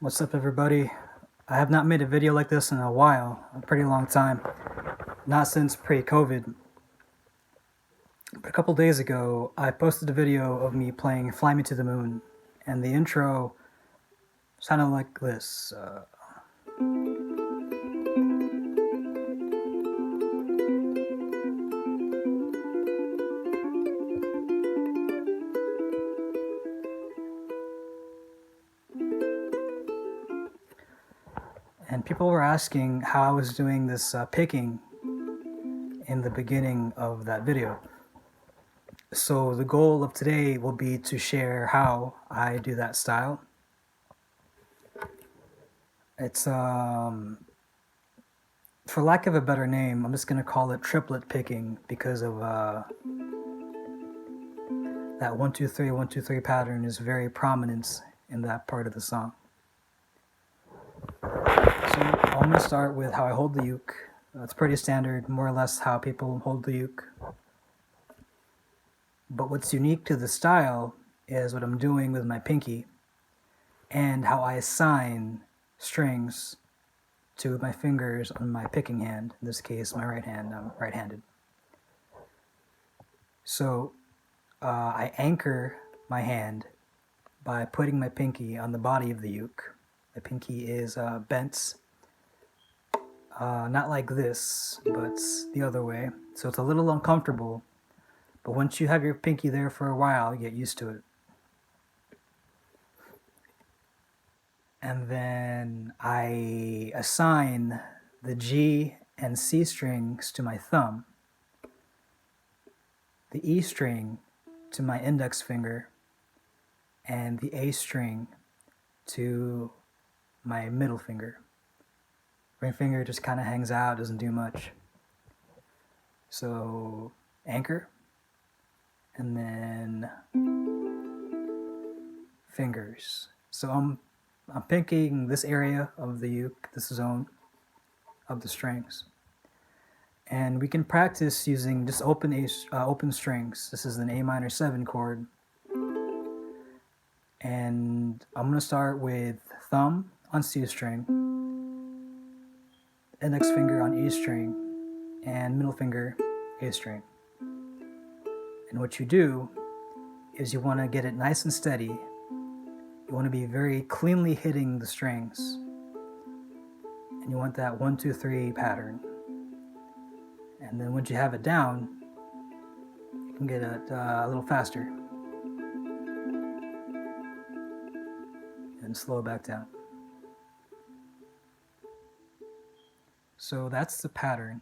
What's up, everybody? I have not made a video like this in a while, a pretty long time. Not since pre-COVID. But a couple days ago, I posted a video of me playing Fly Me to the Moon, and the intro sounded like this. And people were asking how I was doing this picking in the beginning of that video. So the goal of today will be to share how I do that style. It's, for lack of a better name, I'm just going to call it triplet picking because of that 1 2 3 1 2 3 pattern is very prominent in that part of the song. So I'm going to start with how I hold the uke. That's pretty standard, more or less how people hold the uke. But what's unique to the style is what I'm doing with my pinky and how I assign strings to my fingers on my picking hand. In this case, my right hand. I'm right-handed. So I anchor my hand by putting my pinky on the body of the uke. My pinky is bent, not like this, but the other way. So it's a little uncomfortable, but once you have your pinky there for a while, you get used to it. And then I assign the G and C strings to my thumb, the E string to my index finger, and the A string to my middle finger. Ring finger just kind of hangs out, doesn't do much. So anchor, and then fingers. So I'm picking this area of the uke, this zone of the strings. And we can practice using just open strings. This is an A minor 7 chord. And I'm going to start with thumb on C string, index finger on E string, and middle finger A string. And what you do is you want to get it nice and steady. You want to be very cleanly hitting the strings. And you want that 1 2 3 pattern. And then once you have it down, you can get it a little faster. And slow back down. So that's the pattern.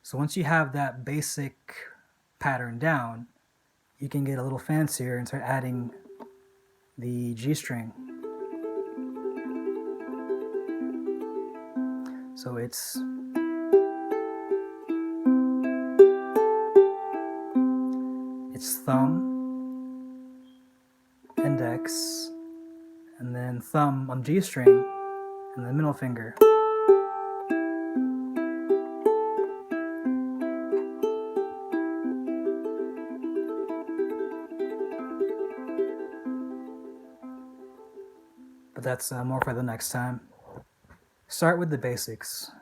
So once you have that basic pattern down, you can get a little fancier and start adding the G string. So it's thumb, index, and then thumb on G string, and then middle finger. But that's more for the next time. Start with the basics.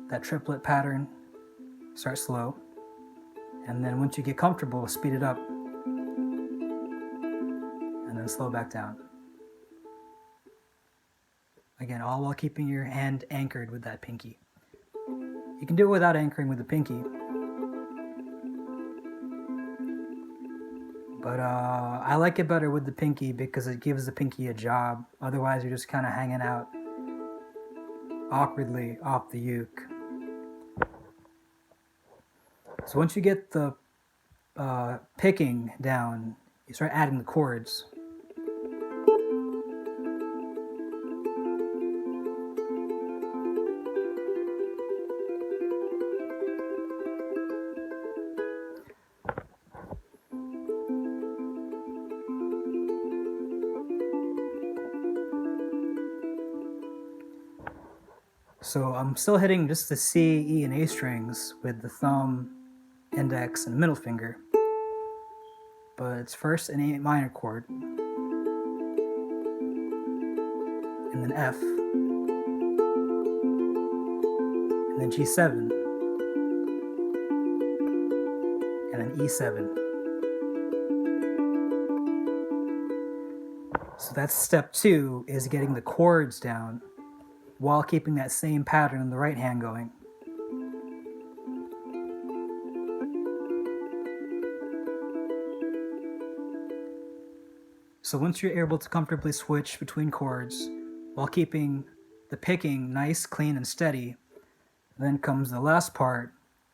That triplet pattern, start slow. And then once you get comfortable, speed it up. And then slow back down. Again, all while keeping your hand anchored with that pinky. You can do it without anchoring with the pinky. But I like it better with the pinky because it gives the pinky a job. Otherwise, you're just kind of hanging out awkwardly off the uke. So once you get the picking down, you start adding the chords. So I'm still hitting just the C, E, and A strings with the thumb, index, and middle finger. But it's first an A minor chord, and then F, and then G7, and then E7. So that's step 2, is getting the chords down while keeping that same pattern in the right hand going. So once you're able to comfortably switch between chords while keeping the picking nice, clean, and steady, then comes the last part,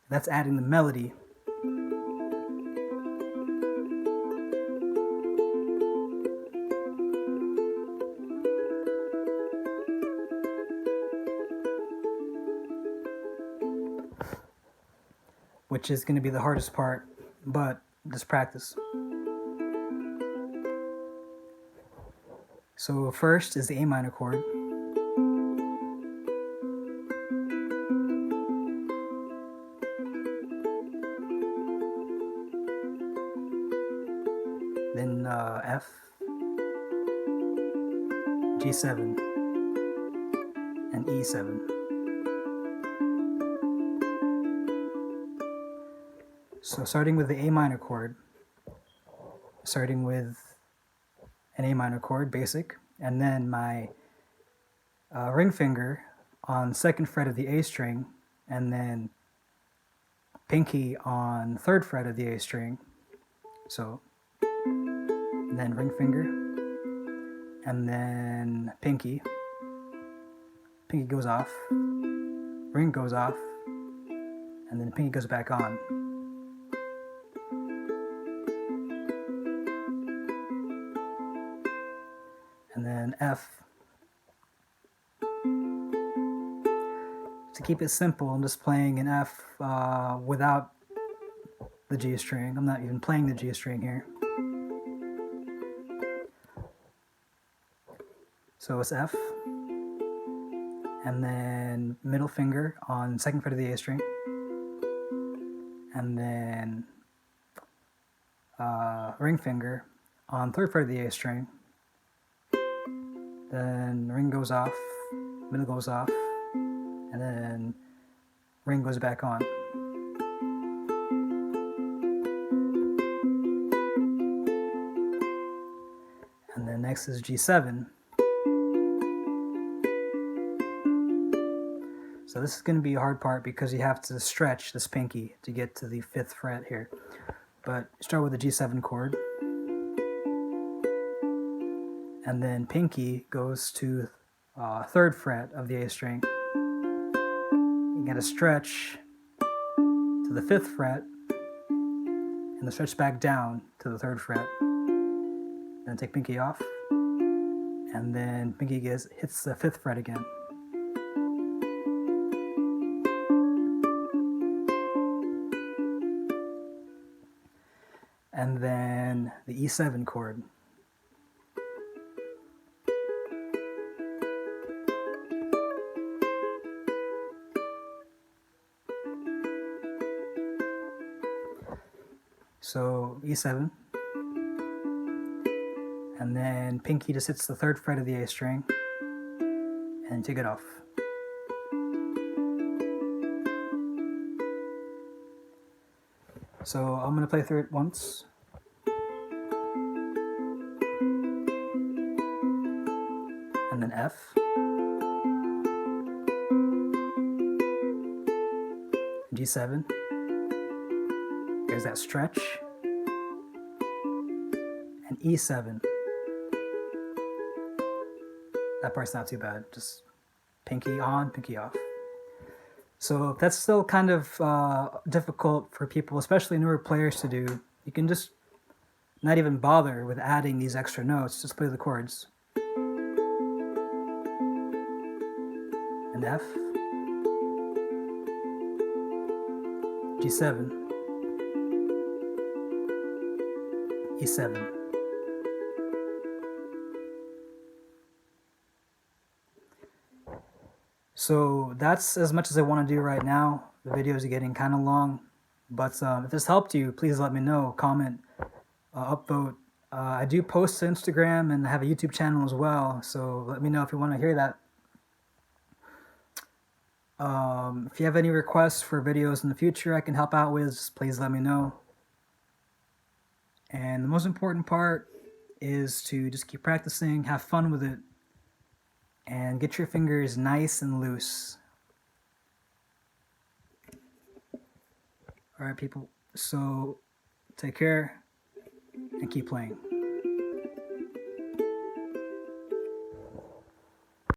that's adding the melody. Which is going to be the hardest part, but just practice. So first is the A minor chord. Then F, G7, and E7. So starting with the A minor chord, starting with an A minor chord, basic, and then my ring finger on 2nd fret of the A string, and then pinky on 3rd fret of the A string. So, and then ring finger, and then pinky. Pinky goes off, ring goes off, and then pinky goes back on. And then F. To keep it simple, I'm just playing an F without the G string. I'm not even playing the G string here. So it's F, and then middle finger on 2nd fret of the A string, and then ring finger on 3rd fret of the A string. Then ring goes off, middle goes off, and then ring goes back on. And then next is G7. So this is going to be a hard part because you have to stretch this pinky to get to the 5th fret here. But start with the G7 chord. And then pinky goes to 3rd fret of the A string. You gotta stretch to the 5th fret and then stretch back down to the 3rd fret. Then take pinky off, and then pinky hits the 5th fret again. And then the E7 chord. So E7, and then pinky just hits the 3rd fret of the A string, and take it off. So I'm going to play through it once. And then F. G7. There's that stretch. And E7. That part's not too bad. Just pinky on, pinky off. So that's still kind of difficult for people, especially newer players, to do. You can just not even bother with adding these extra notes. Just play the chords. And F. G7. E7. So that's as much as I want to do right now. The videos are getting kind of long, but if this helped you, please let me know. Comment, upvote. I do post to Instagram and have a YouTube channel as well, so let me know if you want to hear that. If you have any requests for videos in the future I can help out with, just please let me know. And the most important part is to just keep practicing, have fun with it, and get your fingers nice and loose. All right, people. So take care and keep playing.